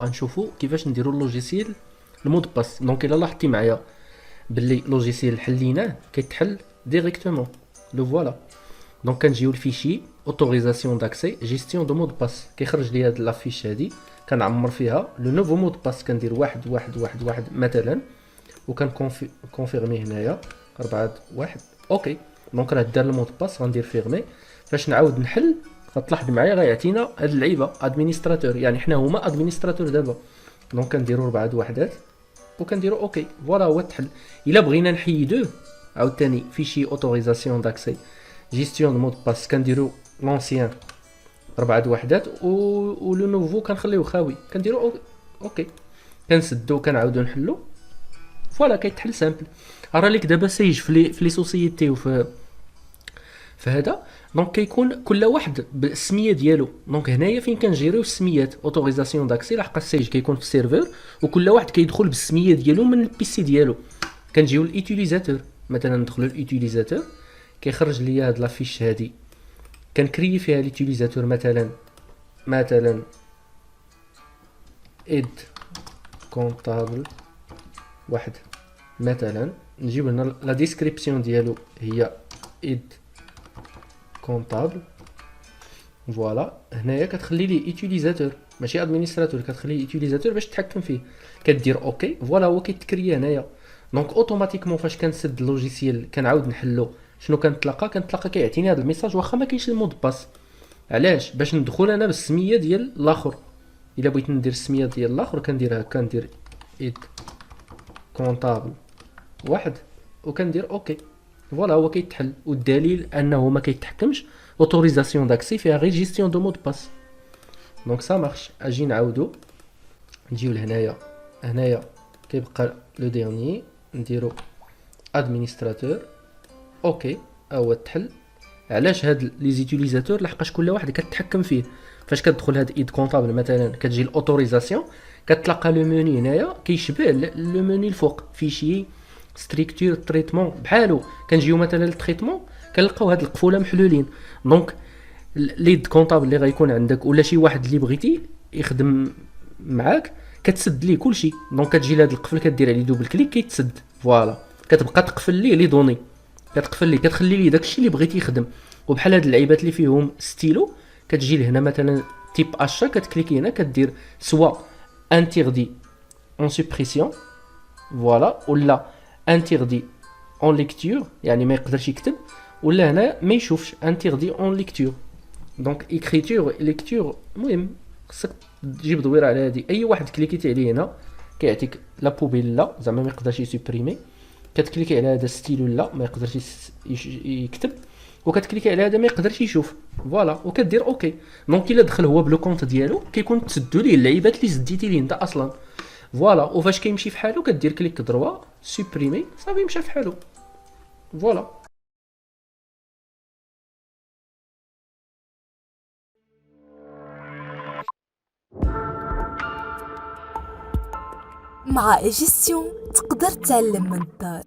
غنشوفوا كيفاش نديروا اللوجيسيال المود باس. دونك الا لاحظتي معايا باللي لوجيسيال حليناه كيتحل ديريكتومون لو فوالا. دونك كنجيو الفيشي اوتوريزاسيون داكسي جيستيون دو مود باس، كيخرج لي هاد لافيش هادي، كنعمر فيها لو نوفو مود باس، كندير واحد واحد واحد واحد مثلا، وكان كونفيرمي هنايا 4 1 اوكي. دونك راه دار المود باس، غندير فيرمي. فاش نعاود نحل غتلاحظ معايا غيعطينا هاد اللعيبه ادمينستراتور، يعني حنا هما ادمينستراتور دابا. دونك كنديروا 4 وحدات وكنديروا اوكي، فوالا هو التحل. الا بغينا نحيدوه عاوتاني فيشي اوتوريزاسيون داكسي جيستيون دو مود باس، كنديروا لونسيان 4 وحدات و لو نوفو كنخليوه خاوي، كنديروا اوكي، كنسدو كنعاودو نحلو، فوالا كيتحل سامبل. راه ليك دابا سيج في لي سوسيتي وفي هذا. دونك كيكون كل واحد بالسميه ديالو. دونك هنايا فين كنجيريو السميات اوتوريزاسيون داكسي، لحق السيج كيكون في السيرفر وكل واحد كيدخل بالسميه ديالو من البيسي ديالو. كنجيو لليوتيليزاتور، مثلا ندخلو لليوتيليزاتور كيخرج ليا هاد لافيش هادي، كنكري فيها ليوتيليزاتور مثلا اد كونطابل واحد مثلا. نجيب هنا لا ديسكريبسيون ديالو هي اد كونطابل، فوالا. هنايا كتخلي لي يوتيليزاتور ماشي ادمينستراتور، كتخلي لي يوتيليزاتور باش تحكم فيه، كدير اوكي، فوالا هو كيتكريا هنايا. دونك اوتوماتيكمون فاش كنسد اللوجيسيال كنعاود نحلو، شنو كنتلاقى كيعطيني هذا الميساج واخا ما كاينش المود باس. علاش؟ باش ندخل انا بالسميه ديال الاخر. الا بغيت ندير السميه ديال الاخر كندير هكا، ندير اد كونطابل واحد وكندير اوكي، فوالا هو كيتحل. والدليل انه ما كيتحكمش، اوتوريزاسيون داكسي فيها غير جيستيون دو مود باس. دونك سا مارش. اجي نعاودو نجيو لهنايا، هنايا كيبقى لو ديرنيي، نديرو ادمينستراتور اوكي، هو تحل. علاش هاد لي زيتيليزاتور؟ لحقاش كل واحد كتحكم فيه. فاش كتدخل هاد ايد كونطابل مثلا كتجي الاوتوريزاسيون، كتلقى لو موني هنايا كيشبه لو موني الفوق، فيشي ستركتور تريتمون بحالو. كنجيو مثلا للتريتمون كنلقاو هاد القفوله محلولين. دونك ليد كونطابل اللي غيكون عندك ولا شي واحد اللي بغيتي يخدم معاك كتسد ليه كلشي. دونك كتجي لهاد القفل كدير عليه دوبل كليك كيتسد، فوالا كتبقى تقفل ليه لي دوني، كتقفل ليه كتخلي ليه داكشي اللي بغيتي يخدم. وبحال هاد اللعيبات اللي فيهم ستيلو كتجي لهنا مثلا تيب اشا، كتكليكي هنا كدير سوا انتيردي اون سوبريسيون، فوالا، ولا انتيردي اون ليكتور يعني ما يقدرش يكتب، ولا هنا ما يشوفش انتيردي اون ليكتور. دونك اكريتور ليكتور. المهم خصك تجيب دويره على هادي. اي واحد كليكيتي عليه هنا كيعطيك لا بوبيل لا، زعما ما يقدرش يسوبريمي. كتكليكي على هذا ستيلو لا ما يقدرش يكتب، وكتكليكي على هذا ما يقدرش يشوف، فوالا وكدير اوكي. دونك الا دخل هو بلو كونت ديالو كيكون تسدوا ليه اللعيبات اللي زديتي ليه انت اصلا، فوالا. وفاش كيمشي في حالو كدير كليك دروا سوبريمي، صافي مشى في حالو، فوالا. مع ايجيستيون تقدر تعلم من الدار.